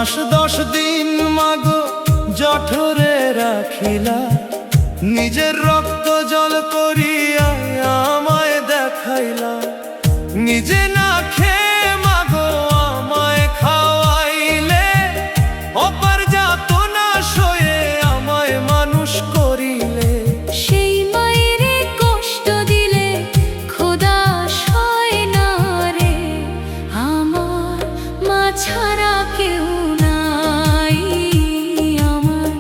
মাস 10 দিন মাগো জঠরে রাখিলা, নিজের রক্ত জল করিয়া আমায় দেখাইলা। নিজে না খেয়ে মাগো আমায় খাওয়াইলে, অপার যাতনা সয়ে আমায় মানুষ করিলে। সেই মায়ের কষ্ট দিলে খোদা সয় না রে, আমার মা ছাড়া কেউ নাই, আমার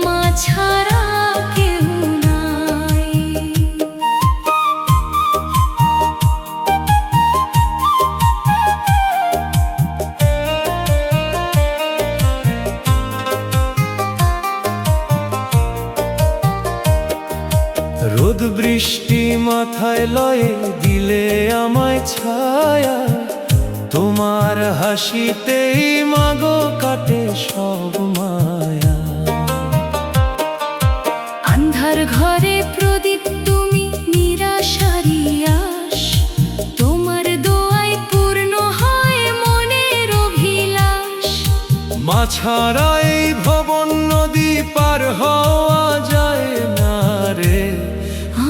মা ছাড়া কেউ নাই। রোদ বৃষ্টি মাথায় লয়ে দিলে আমায় ছায়া, তোমার হাসিতেই মাগো কাটে সব মায়া। আন্ধার ঘরে প্রদীপ তুমি নিরাশারি আস, তোমার দোয়ায় পূর্ণ হয় মনের অভিলাষ। মা ছাড়া এই ভবন নদী পার হওয়া যায় না রে,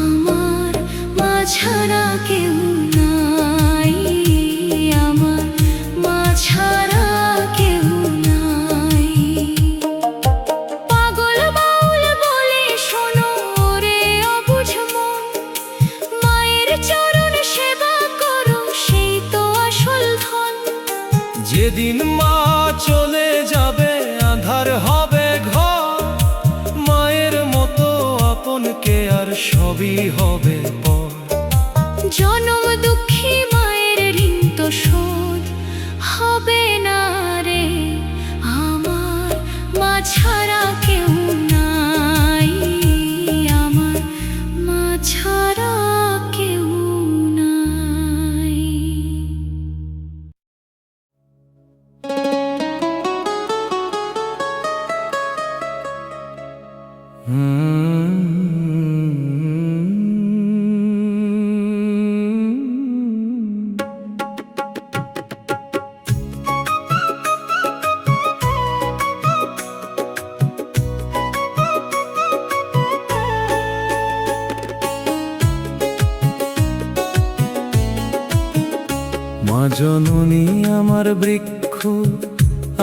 আমার মা ছাড়া কেউ নাই, আমার মা ছাড়া কেউ নাই। পাগল বাউল বলে শোনো রে অবুঝ মন, মায়ের চরণ সেবা করো সেই তো আসল ধন। যেদিন মা চলে যাবে আঁধার হবে ঘর, মায়ের মতো আপন কে আর সবই হবে পর। জনম দুঃখী মায়ের ঋণ তো শোধ হবে না রে, আমার মা ছাড়া কেউ নাই, আমার মা ছাড়া কেউ নাই। মা জননী আমার বৃক্ষ,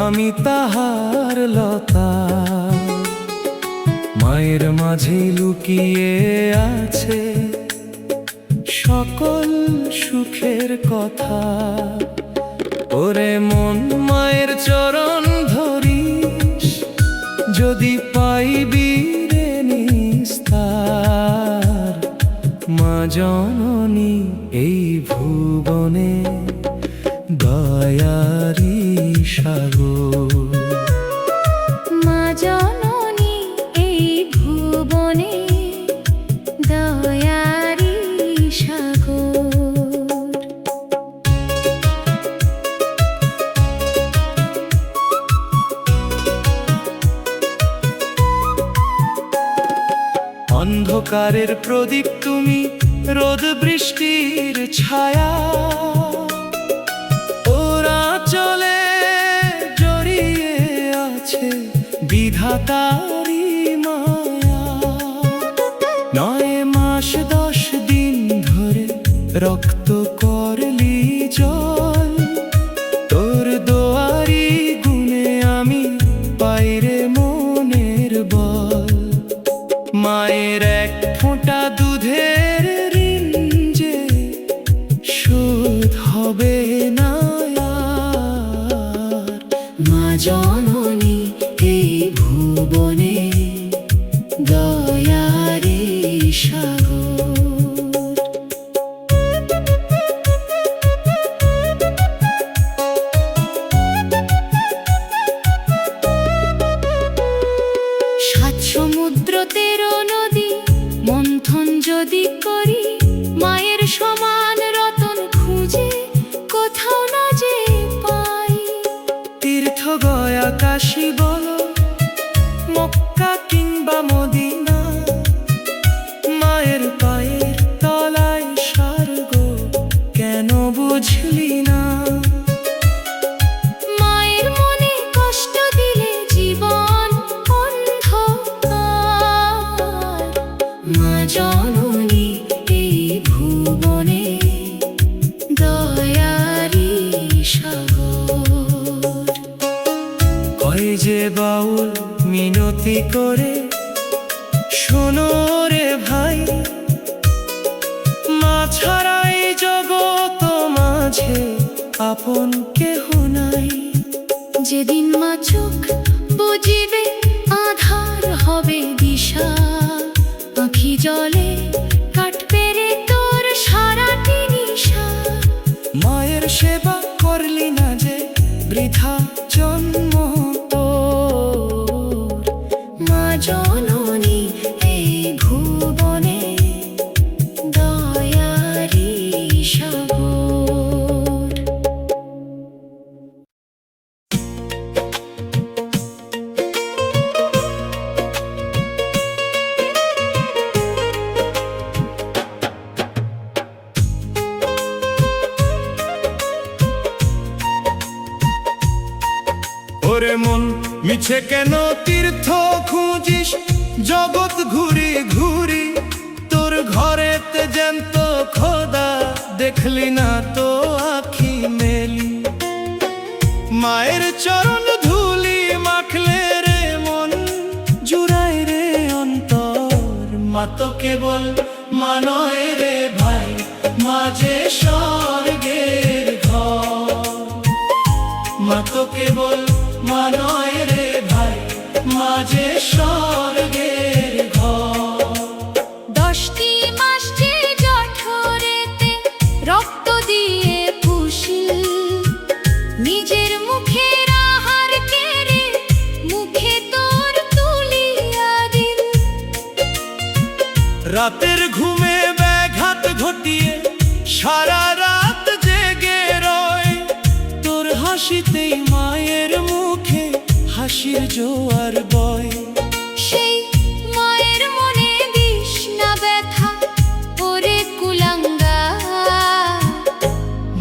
আমি তাহার লতা, মায়ের মাঝে লুকিয়ে আছে সকল সুখের কথা। ওরে মন মায়ের চরণ ধরিস, যদি পাইবি রে নিস্তার। মা জননী এই ভুবনে দয়ারি সাগর, মা জননী এই ভুবনে দয়ারি সাগর। অন্ধকারের প্রদীপ তুমি, রোদ বৃষ্টির ছায়া, ওরা চলে জড়িয়ে আছে বিধাতারি মায়া। 9 মাস 10 দিন ধরে রক্ত করলি জল, তোর দোয়ারি গুণে আমি পাইরে মনের বল। মায়ের এক ফোঁটা দুধের ঋণ যে শোধ হবে না আর। মা জননী এই ভুবনে দয়ারি সাগর। আপন কেহ নাই। যেদিন মা চোখ বুজিবে আধার হবে দিশা, আঁখি জলে কাটবে রে তোর সারাটি নিশা। মায়ের সেবা করলি না যে বৃথা জন্ম তোর, মা জননী এই ভুবনে দয়ারি সাগর। ওরে মন মিছে কেন তীর্থ খুঁজিস, জগৎ ঘুরি ঘুরি তোর ঘরেতে জ্যান্ত খোদা দেখলি না তো আখি মেলি। মায়ের চরণ ধুলি মাখলে রে মন জুড়াই রে অন্তর। মা তো কেবল মা নয় রে ভাই, মা যে স্বর্গের ঘর। মা তো কেবল মা নয় রে ভাই, মা যে স্বর্গের ঘর। 10টি মাস যে জঠরেতে রক্ত দিয়ে পুষিল, নিজের মুখের আহার কেড়ে মুখে তোর তুলিয়া দিল। রাতের ঘুমে ব্যাঘাত ঘটিয়ে সারা রাত জেগে রয়, তোর হাসিতেই মায়ের মুখে হাসির জোয়ার বয়। সেই মায়ের মনে দিস না ব্যথা ওরে কুলাঙ্গা,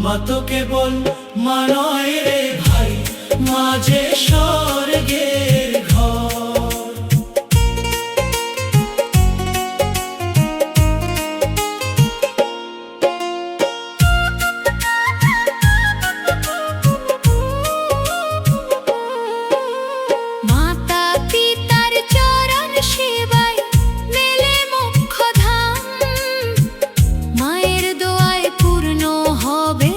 মা তো কেবল মা নয় রে ভাই, মা যে স্বর্গের ঘর। মাতা পিতার চরণ সেবায় মেলে মোক্ষ ধাম, মায়ের দোয়ায় পূর্ণ হবে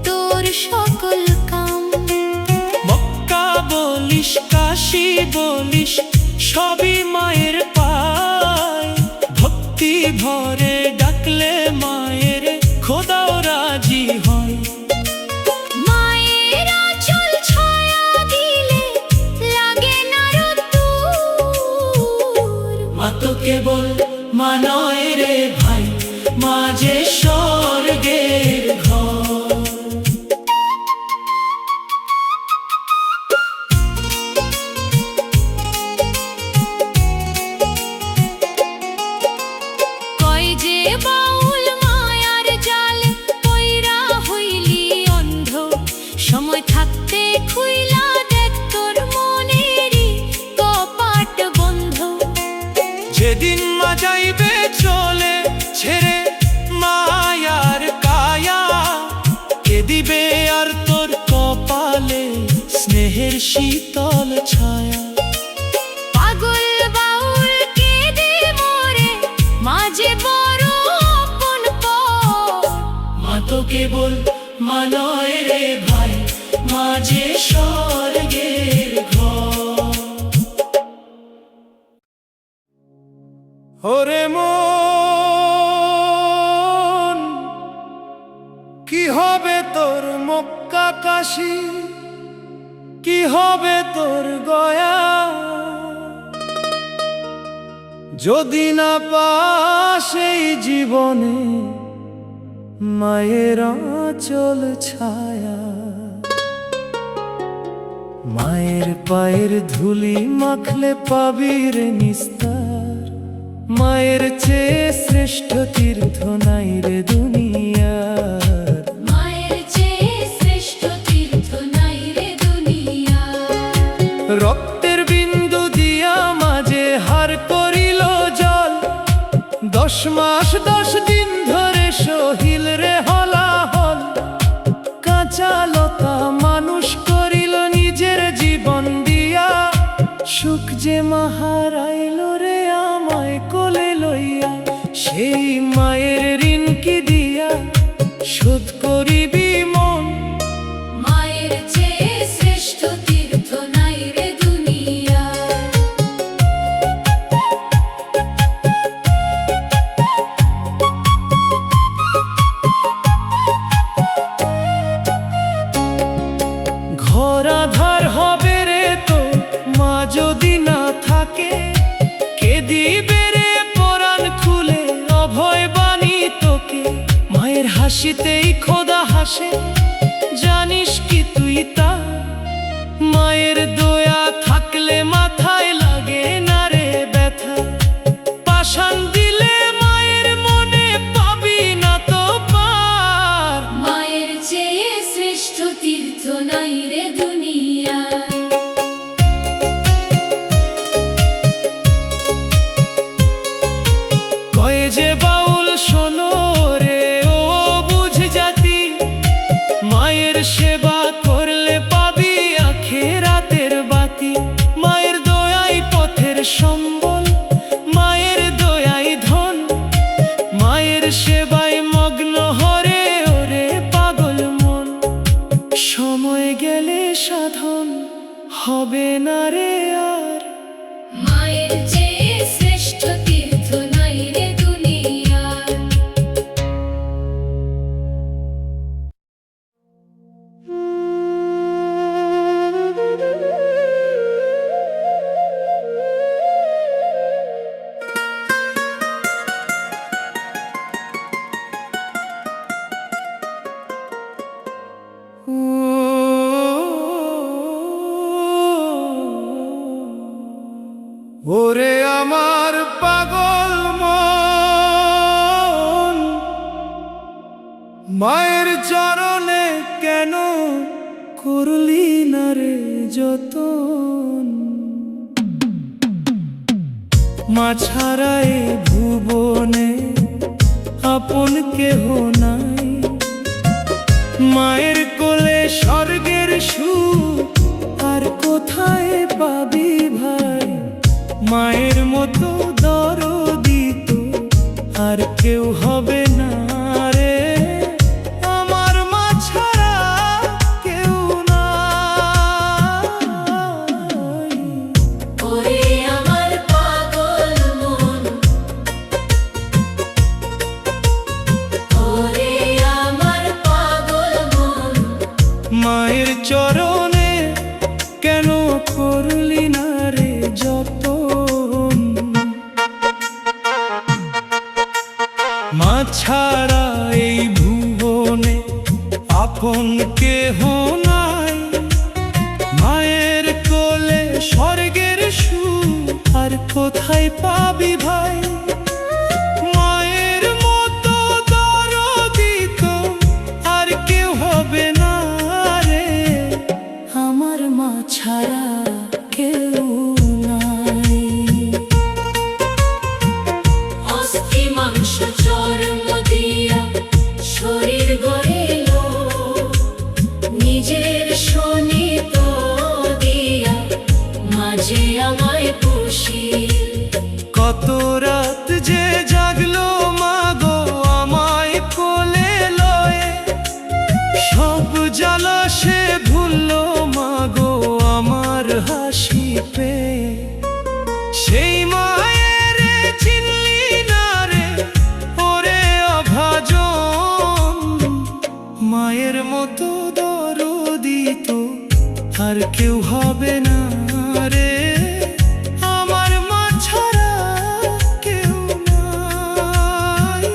তোর সকল কাম। মক্কা বলিস কাশী বলিস সবই মায়ের পায়, ভক্তি ভরে ডাকলে মায়ের খোদাও রাজি হয়। মায়ের আঁচল ছায়া দিলে লাগে না রোদ্দুর, মা তো কেবল মা নয় রে ভাই, মা যে স্বর্গের ঘর। কয় যে বাউল মায়ার জালে পইরা হইলি অন্ধ, সময় থাকতে খুইলা দেখ তোর মনেরই কপাট বন্ধ। যেদিন মা যাইবে চলে ছেড়ে মায়ার কায়া, কে দিবে আর তোর কপালে স্নেহের শীতল ছায়া। পাগল বাউল কেঁদে মরে মাঝে বড় আপন পর, মা তো কেবল মা নয় রে ভাই, মা যে স্বর্গের ঘর। ওরে মন কি হবে তোর মক্কা কাশী, কি হবে তোর গয়া, যদি না পাস এই জীবনে মায়ের আঁচল ছায়া। মায়ের পায়ের ধুলি মাখলে পাবি রে নিস্তার, মায়ের চেয়ে শ্রেষ্ঠ তীর্থ নাই রে দুনিয়ার। মায়ের চেয়ে শ্রেষ্ঠ তীর্থ নাই রে দুনিয়ার। রক্তের বিন্দু দিয়া মাঝে হার করিল জল, 10 মাস 10 দিন ধরে সহিল রে হলাহল। কাঁচা লতা মানুষ করিল নিজের জীবন দিয়া, সুখ যে মাহারাইল রে আমায় কোলে লইয়া। সেই মায়ের ঋণ কি দিয়া শোধ করিবি মন, হাসিতেই খোদা হাসে, জানিস কি তুই তা? মায়ের দয়া থাকলে মাথায় লাগে না রে ব্যথা। পাষাণ দিলে মায়ের মনে পাবি না তো পার। মায়ের চেয়ে শ্রেষ্ঠ তীর্থ নাই রে দুনিয়া। কয়ে যে বাউল শোনো রে ও বুঝ জাতি, মায়ের সেবা করলে পাবি আখিরাতের বাতি। মায়ের দয়াই পথের সম্বল, মায়ের দয়াই ধন, মায়ের সেবায় মগ্ন হরে ওরে পাগল মন। সময় গেলে সাধন হবে না রে আর। মায়ের চেয়ে শ্রেষ্ঠ তীর্থ নাই রে দুনিয়া। ওরে আমার পাগল মন, মায়ের চরণে কেন করলি না রে যতন? মা ছাড়া এ ভুবনে আপন কেহ নাই। মায়ের কোলে স্বর্গের সুখ আর কোথায় পাবি ভাই? মায়ের মতো দরদি তো আর কেউ হবে না রে। আমার মা ছাড়া কেউ নাই। ওরে আমার পাগল মন, ওরে আমার পাগল মন, মায়ের চরণে কেন করলি না রে যতন? মা ছাড়া এই ভুবনে আপন কেহ নাই। মায়ের কোলে স্বর্গের সুখ আর কোথায় পাবি ভাই? মায়ের মতো দরদি তো আর কেউ হবে না রে। আমার মা ছাড়া কেউ নাই। অস্থি মাংস চর্ম দিয়া শরীর গড়িল, নিজের শোণিত দিয়া মাঝে আমায় পুষিল। কত রাত যে জাগলো মা গো আমায় কোলে লয়ে, সব জ্বালা সে ভুললো মা গো আমার হাসি পেয়ে। সেই মায়ের চিনলি না রে ওরে অভাজন, মায়ের মতো দরদি তো আর কেউ হবে না রে। আমার মা ছাড়া কেউ নাই।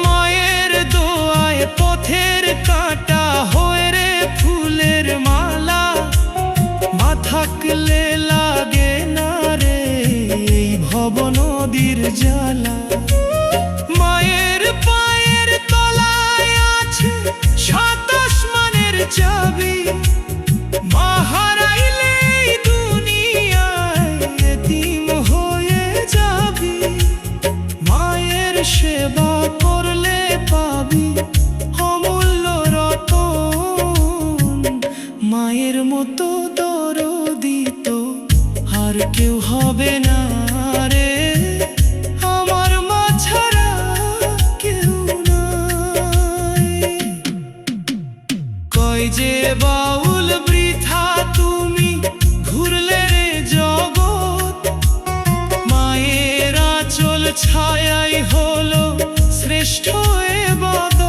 মায়ের দোয়ায় পথের কাঁটা হয়ে রে ফুলের মালা। মা থাকলে লাগে না রে এই ভব নদীর জ্বালা। মায়ের পায়ের তলায় আছে 27 আসমানের চাবি। মা হারাইলে এই দুনিয়ায় এতিম হয়ে যাবি। মায়ের সেবা করলে পাবি অমূল্য রতন। মায়ের মতো দরদি তো আর কেউ হবে না রে। আমার মা ছাড়া কেউ নাই। কয় যে বাউল বৃথা তুমি ঘুরলে রে জগৎ। মায়ের আঁচল ছায়াই হলো শ্রেষ্ঠ ইবাদত।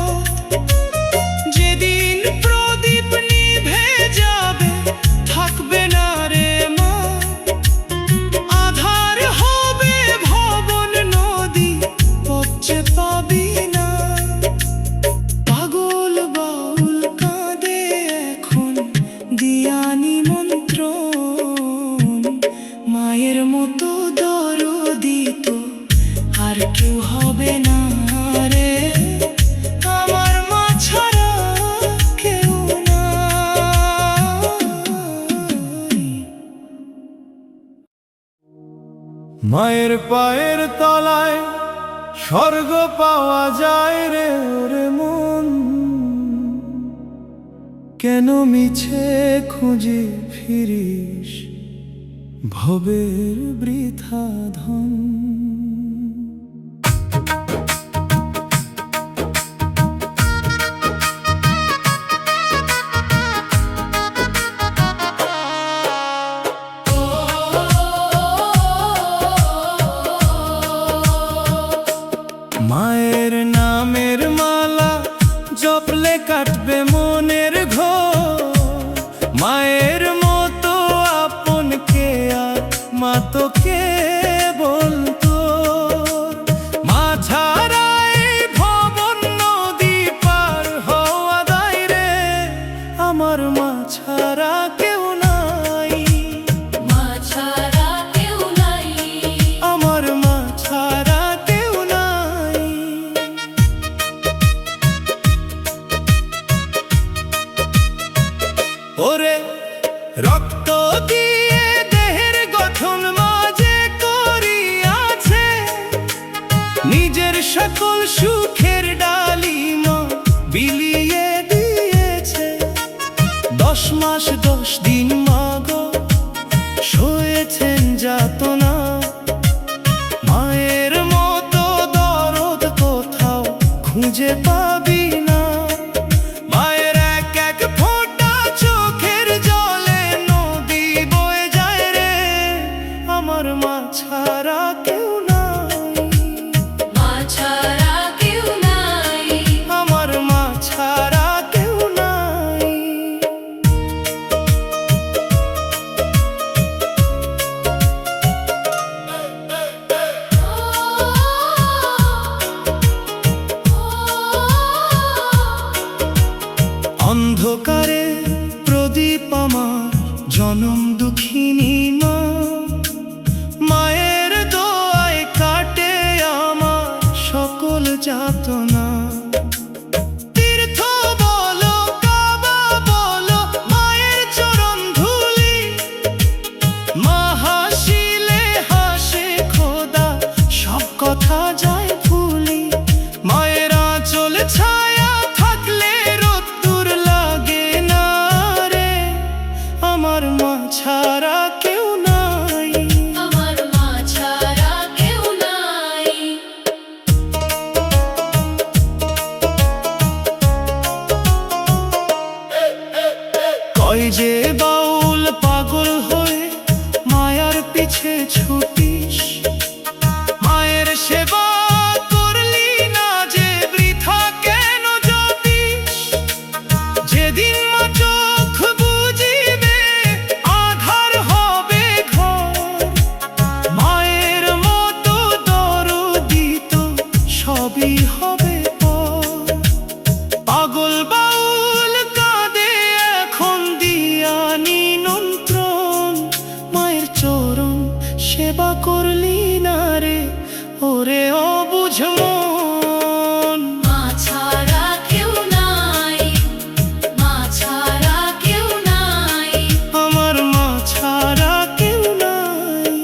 মায়ের পায়ের তলায় স্বর্গ পাওয়া যায় রে ওরে মন, কেন মিছে খুঁজে ফিরিস ভবের বৃথা ধন। মায়ের নামের মালা জপলে কাটবে মনের ঘোর, মায়ের মতো আপন কে আর মা তো কে বলতো। মা ছাড়া এই ভবন নদী পার হওয়া দায় রে, আমার মা ছাড়া কেউ নাই, মা ছাড়া কেউ নাই, আমার মা ছাড়া কেউ নাই। ওরে রক্ত দিয়ে দেহের গঠন মাঝে করিয়াছে, নিজের সকল সুখের ডালি মা বিলিয়ে দিয়েছে। 10 মাস 10 দিন মা গো সয়েছেন যাতনা, মায়ের মতো দরদ কোথাও খুঁজে পাবি না। মায়ের এক এক ফোঁটা চোখের জলে নদী বয়ে যায় রে, আমার মা ছাড়া কেউ নাই, মা ছাড়া কেউ নাই, আমার মা ছাড়া কেউ নাই। অন্ধকারে প্রদীপ আমার জনম দুঃখিনী মা, মায়ের দোয়ায় কাটে আমার সকল যাতনা। তীর্থ বলো কাবা বলো মায়ের চরণ ধুলি, মা হাসিলে হাসে খোদা সব কথা যায় ভুলি। মায়ের আঁচল ছায়া থাকলে রোদ্দুর লাগে না রে, আমার মা ছাড়া কেউ নাই, আমার মা ছাড়া কেউ নাই। কয় যে বাউল পাগল হয়ে মায়ার পিছে ছুটিস, মায়ের সেবা করলি না যে বৃথা কেন যতিস। যেদিন মা চোখ বুজিবে আধার হবে ঘর, মায়ের মতো দরদি তো সবই হবে পর। পাগল বাউল কাঁদে এখন দিয়া নিমন্ত্রণ, মায়ের চরণ সেবা করলি না রে ওরে অবুঝ মন। মা ছাড়া কেউ নাই, মা ছাড়া কেউ নাই, আমার মা ছাড়া কেউ নাই।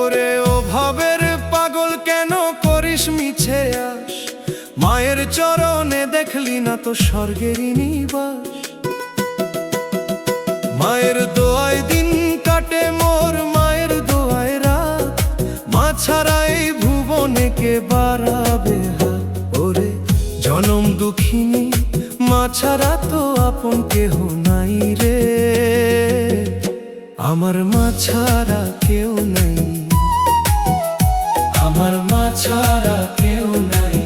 ওরে ও ভাবের পাগল কেন করিস মিছে আস, মায়ের চরণে দেখলি না তো স্বর্গেরই নিবাস। মায়ের দোয়ায় দিন কাটে মোর, মায়ের দোয়ায় রাত, মা ছাড়া এই ভুবনে কে বাড়াবে হাত। ওরে জনম দুঃখিনী মা ছাড়া তো আপন কেহ নাই রে, আমার মা ছাড়া কেউ নাই, আমার মা ছাড়া কেউ নাই।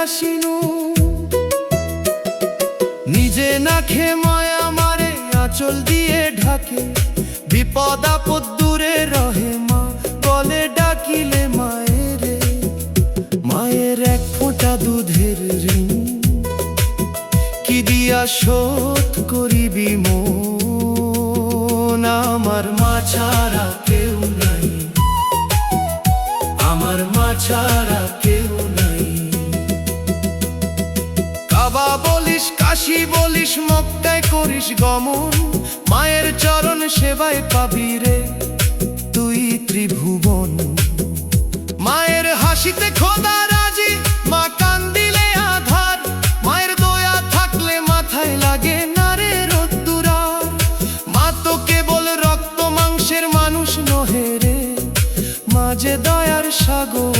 আসিনু নিজে না খে মায়া মারে আঁচল দিয়ে ঢাকে বিপদ আপদ দূরে রহে মা বলে ডাকিলে মায়েরে মায়ের এক ফোঁটা দুধের ঋণ কি দিয়া শোধ করিবি মন আমার মা ছাড়া কেউ নাই আমার মা ছাড়া কেউ নাই কাবা বলিস কাশি বলিস মক্কায় করিস গমন মায়ের চরণ সেবায় পাবি রে তুই ত্রিভুবন মায়ের হাসিতে খোদা রাজি মা কান্দিলে আধার মায়ের দয়া থাকলে মাথায় লাগে না রে রোদ্দুরার মা তো কেবল রক্ত মাংসের মানুষ নহে রে মা যে দয়ার সাগর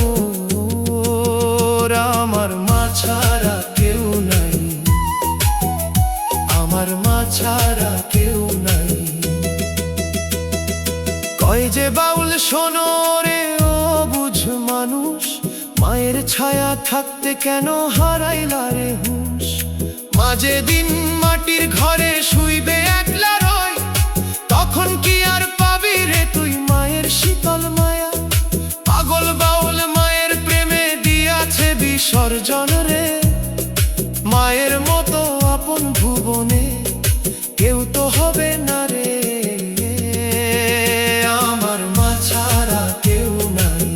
আমার মা ছাড়া কেউ নাই আমার মা ছাড়া কেউ নাই কয় যে বাউল শোনো রে ও বুঝ মানুষ মায়ের ছায়া থাকতে কেন হারাইলা রে হুঁশ মা যেদিন মাটির ঘরে শুইবে একলা রয় তখন কি আর পাবি রে তুই মায়ের শীতল মায়া পাগল বাউল মায়ের প্রেমে দিয়াছে বিসর্জন রে মায়ের মতো আপন ভুবনে কেউ তো হবে না রে আমার মা ছাড়া কেউ নাই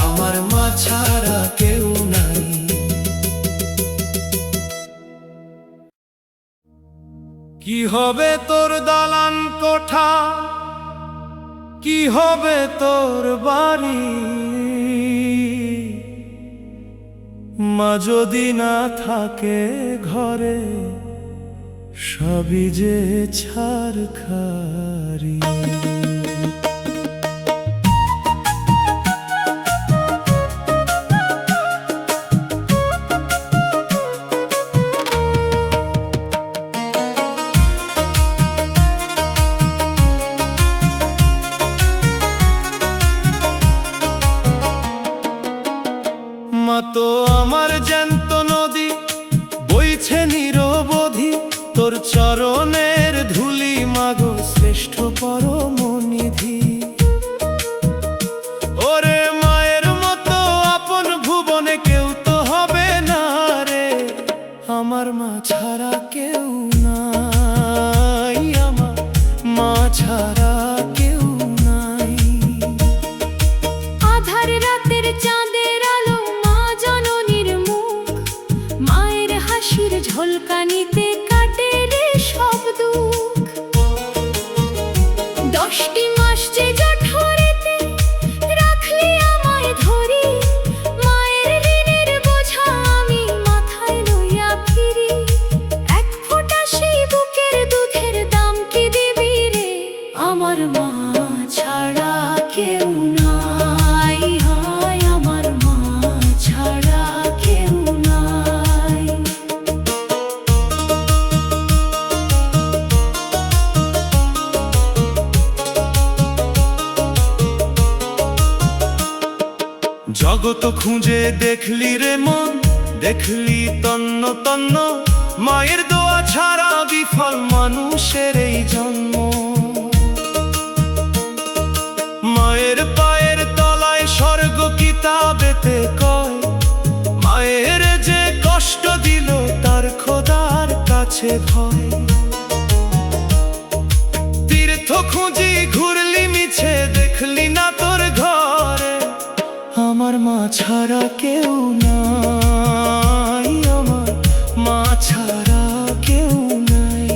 আমার মা ছাড়া কেউ নাই কি হবে তোর দালান কোঠা কি হবে তোর বাড়ি মা যদি না থাকে ঘরে সবই যে ছারখারি মা তো আমার জ্যান্ত নদী বইছে নিরবধি তোর চরণের ধুলি মাগো শ্রেষ্ঠ পরমনিধি ওরে মায়ের মতো আপন ভুবনে কেউ তো হবে না রে আমার মা ছাড়া কেউ নাই আমার মা ছাড়া কেউ নাই আধার রাতের চাঁদের আলো মা জননীর মুখ মায়ের হাসির ঝলকানিতে কাটে রে সব দুঃখ 10টি মাস যে জঠরেতে রাখলি আমায় ধরি মায়ের ঋণের বোঝা আমি মাথায় লইয়া ফিরি এক ফোঁটা সেই বুকের দুধের দাম কি দিবি রে আমার মা ছাড়া কেউ নাই হয় আমার মা ছাড়া কেউ নাই জগত খুঁজে দেখলি রে মন দেখলি তন্ন তন্ন মায়ের দোয়া ছাড়া বিফল মানুষের এই জন্ম মায়ের পায়ের তলায় স্বর্গ কিতাবেতে কয় মায়ের যে কষ্ট দিল তার খোদার কাছে ভয় তীর্থ খুঁজি ঘুরলি মিছে দেখলি না তোর ঘরে আমার মা ছাড়া কেউ নাই আমার মা ছাড়া কেউ নাই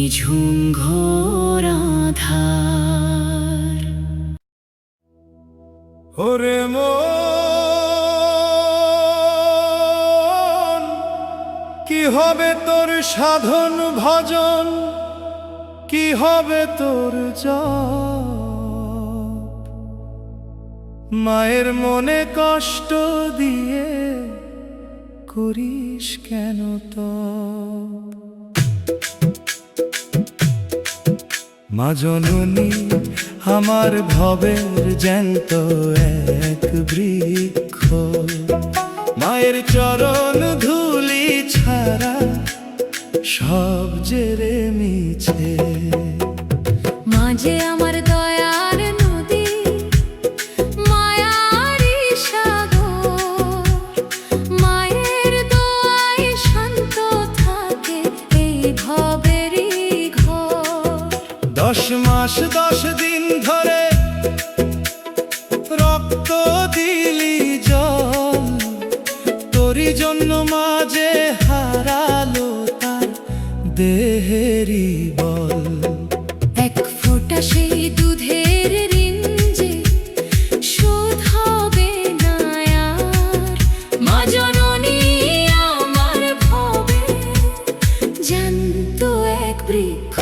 নিঝুম ঘোর আঁধার। ওরে মন, কি হবে তোর সাধন ভজন, কি হবে তোর জপ? মায়ের মনে কষ্ট দিয়ে করিস কেন তো? মা জননী আমার ভবের জ্যান্ত এক বৃক্ষ, মায়ের চরণ ধুলি ছাড়া সব জেরে মিছে। মাঝে আমার দয়ার নদী, মায়ারি সাগর, মায়ের দোয়ায় শান্ত থাকে এই ভবেরই ঘর। 10 মাস 10 দিন ধরে রক্ত দিলি জল, তোরই জন্য মাঝে হারালো তার দেহেরই বল। এক ফোঁটা সেই দুধের ঋণ যে শোধ হবে না আর। মা জননী আমার ভবে জ্যান্ত এক বৃক্ষ।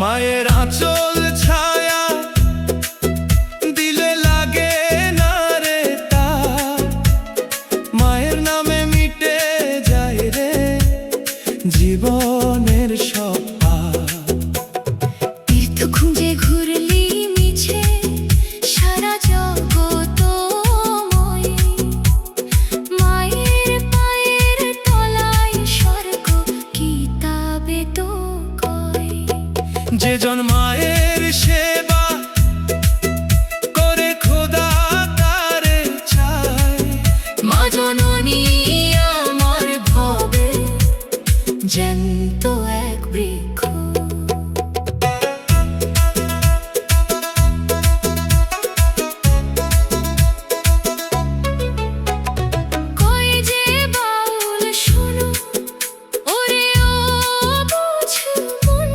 মায়ের আঁচল ছায়া দিলে লাগে না রে তার, মায়ের নামে মিটে যায় রে জীবনের সব পাপ। তীর্থ খুঁজে ঘুরলি মিছে সারা জগতময়, মায়ের পায়ের তলায় স্বর্গ কিতাবে তো কয়। যে জন মায়ের সেবা করে খোদা তারে চায়। মা জননী আমার ভবে জ্যান্ত এক বৃক্ষ। কই যে বাউল শোনো ওরে অবুঝ মন,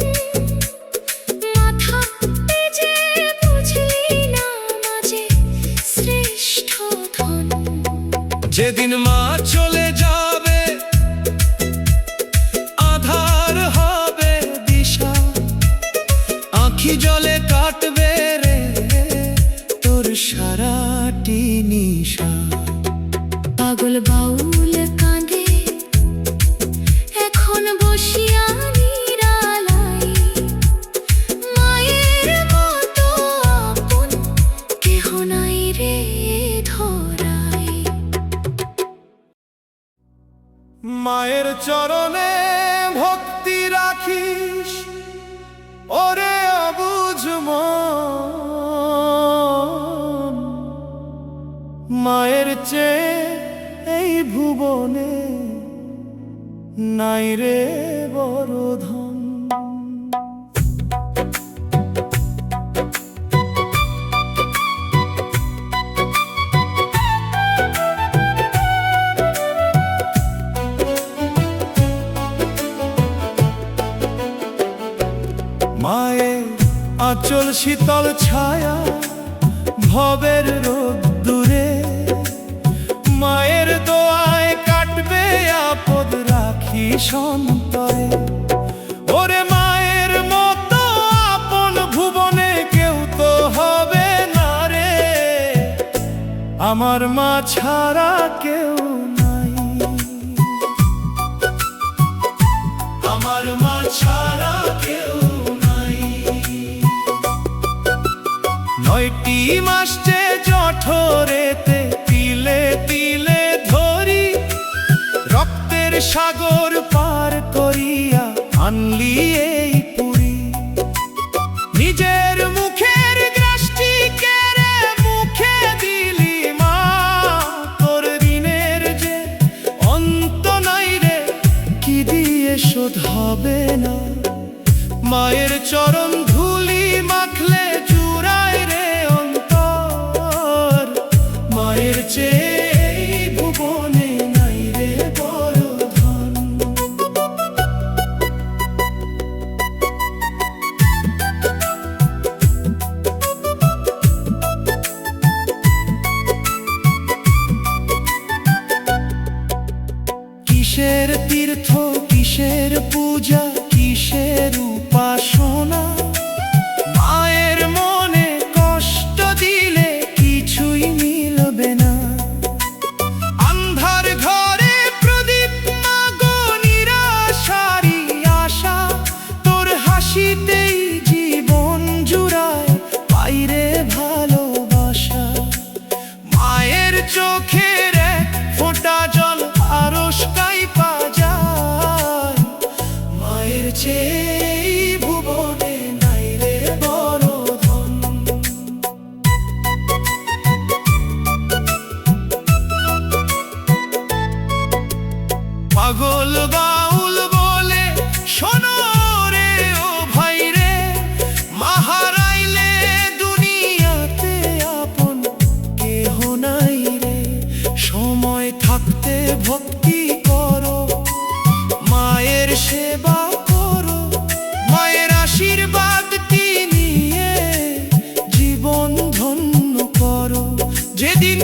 মাথা পেজে বুঝলি না মাঝে শ্রেষ্ঠ ধন। যেদিন মা চলে যাবে আধার হবে দিশা, আঁখি জলে কাটবে রে তোর সারাটি নিশা। পাগল বাউল কাঁদে এখন বসিয়া নিরালাই, মায়ের মতো আপন কেহ নাই রে ধরাই। মায়ের চরণে ভক্তি রাখিস ওরে অবুঝ মন, মায়ের চেয়ে এই ভুবনে নাই রে বড় ধন। মায়ের আঁচল শীতল ছায়া ভবের রোদ্দুরে, মায়ের দোয়ায় কাটবে আপদ রাখি সন্তরে। ওরে মায়ের মতো আপন ভুবনে কেউ তো হবে না রে, আমার মা ছাড়া কেউ নাই, আমার মা ছাড়া কেউ নাই। 9টি মাস যে জঠরেতে তিলে তিলে ধরি, রক্তের সাগর পার করিয়া আনলি এই পুরী। নিজের মুখের দৃষ্টি কেড়ে মুখে দিলি মা, তোর ঋণের যে অন্ত নাই রে, কি দিয়ে শোধ হবে না। মায়ের চরণ ধুলি মাখলে জুড়ায় রে অন্তর, মায়ের চেয়ে এই ভুবনে নাই রে বড় ধন। কিসের তীর্থ, কিসের পূজা, কিসের উপাসনা, মায়ের মনে কষ্ট দিলে কিছুই মিলবে না। আন্ধার ঘরে প্রদীপ মাগো নিরাশারি আশা, তোর হাসিতেই জীবন জুড়ায় পাইরে ভালোবাসা। মায়ের চোখের এক ফোঁটা জল আরশ কাইপা যায়, মায়ের চেয়ে এই ভুবনে নাই রে বড় ধন। পাগল বাউল বলে শোনো রে ও ভাই রে, মা হারাইলে দুনিয়াতে আপন কেহ নাই রে। সময় থাকতে ভক্তি করো, মায়ের সেবা করো, মায়ের আশীর্বাদ নিয়ে জীবন ধন্য করো। যেদিন